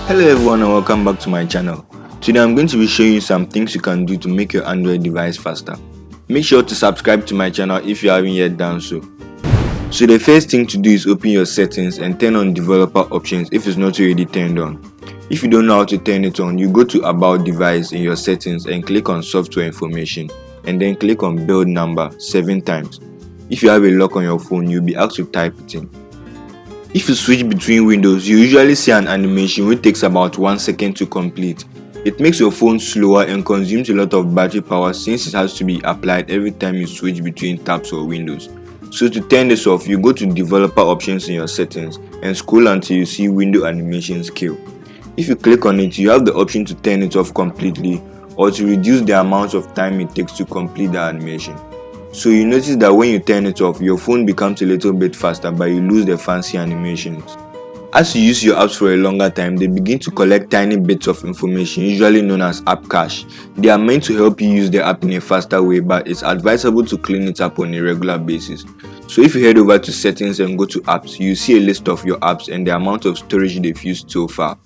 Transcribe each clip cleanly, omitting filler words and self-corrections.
Hello everyone and welcome back to my channel. Today I'm going to be showing you some things you can do to make your Android device faster. Make sure to subscribe to my channel if you haven't yet done so. So the first thing to do is open your settings and turn on developer options if it's not already turned on. If you don't know how to turn it on, you go to about device in your settings and click on software information and then click on build number 7 times. If you have a lock on your phone, you'll be asked to type it in. If you switch between windows, you usually see an animation which takes about 1 second to complete. It makes your phone slower and consumes a lot of battery power since it has to be applied every time you switch between tabs or windows. So to turn this off, you go to developer options in your settings and scroll until you see window animation scale. If you click on it, you have the option to turn it off completely or to reduce the amount of time it takes to complete the animation. So you notice that when you turn it off, your phone becomes a little bit faster but you lose the fancy animations. As you use your apps for a longer time, they begin to collect tiny bits of information, usually known as app cache. They are meant to help you use the app in a faster way, but it's advisable to clean it up on a regular basis. So if you head over to settings and go to apps, you see a list of your apps and the amount of storage they've used so far.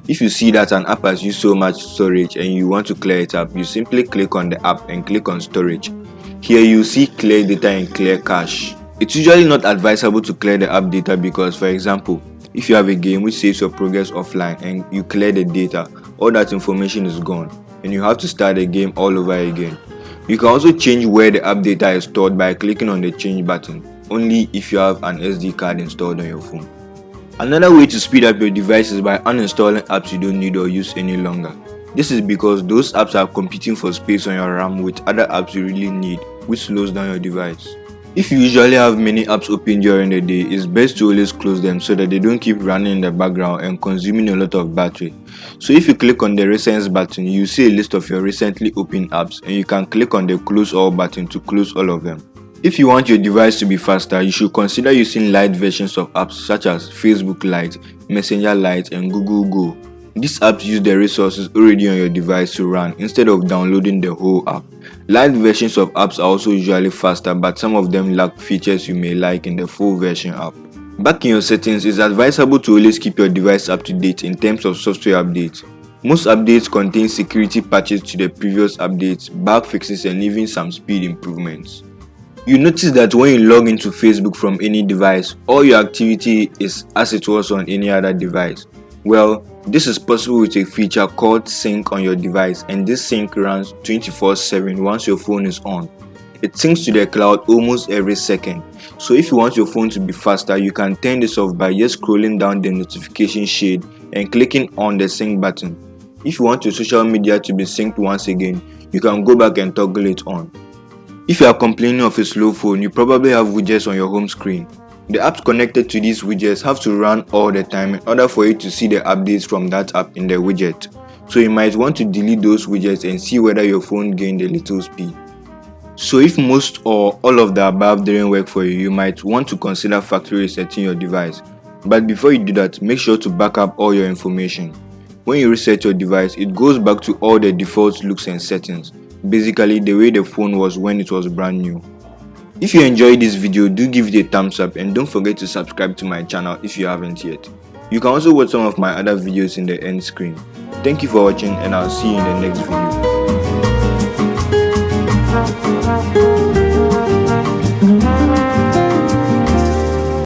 If you see that an app has used so much storage and you want to clear it up, you simply click on the app and click on storage. Here you see clear data and clear cache. It's usually not advisable to clear the app data because, for example, if you have a game which saves your progress offline and you clear the data, all that information is gone and you have to start the game all over again. You can also change where the app data is stored by clicking on the change button, only if you have an SD card installed on your phone. Another way to speed up your device is by uninstalling apps you don't need or use any longer. This is because those apps are competing for space on your RAM with other apps you really need, which slows down your device. If you usually have many apps open during the day, it's best to always close them so that they don't keep running in the background and consuming a lot of battery. So if you click on the recent button, you see a list of your recently opened apps and you can click on the close all button to close all of them. If you want your device to be faster, you should consider using light versions of apps such as Facebook Lite, Messenger Lite and Google Go. These apps use the resources already on your device to run instead of downloading the whole app. Light versions of apps are also usually faster, but some of them lack features you may like in the full version app. Back in your settings, it's advisable to always keep your device up to date in terms of software updates. Most updates contain security patches to the previous updates, bug fixes and even some speed improvements. You notice that when you log into Facebook from any device, all your activity is as it was on any other device. Well, this is possible with a feature called sync on your device, and this sync runs 24/7 once your phone is on. It syncs to the cloud almost every second. So if you want your phone to be faster, you can turn this off by just scrolling down the notification shade and clicking on the sync button. If you want your social media to be synced once again, you can go back and toggle it on. If you are complaining of a slow phone, you probably have widgets on your home screen. The apps connected to these widgets have to run all the time in order for you to see the updates from that app in the widget. So you might want to delete those widgets and see whether your phone gained a little speed. So if most or all of the above didn't work for you, you might want to consider factory resetting your device. But before you do that, make sure to back up all your information. When you reset your device, it goes back to all the default looks and settings, basically the way the phone was when it was brand new. If you enjoyed this video, do give it a thumbs up and don't forget to subscribe to my channel if you haven't yet. You can also watch some of my other videos in the end screen. Thank you for watching and I'll see you in the next video.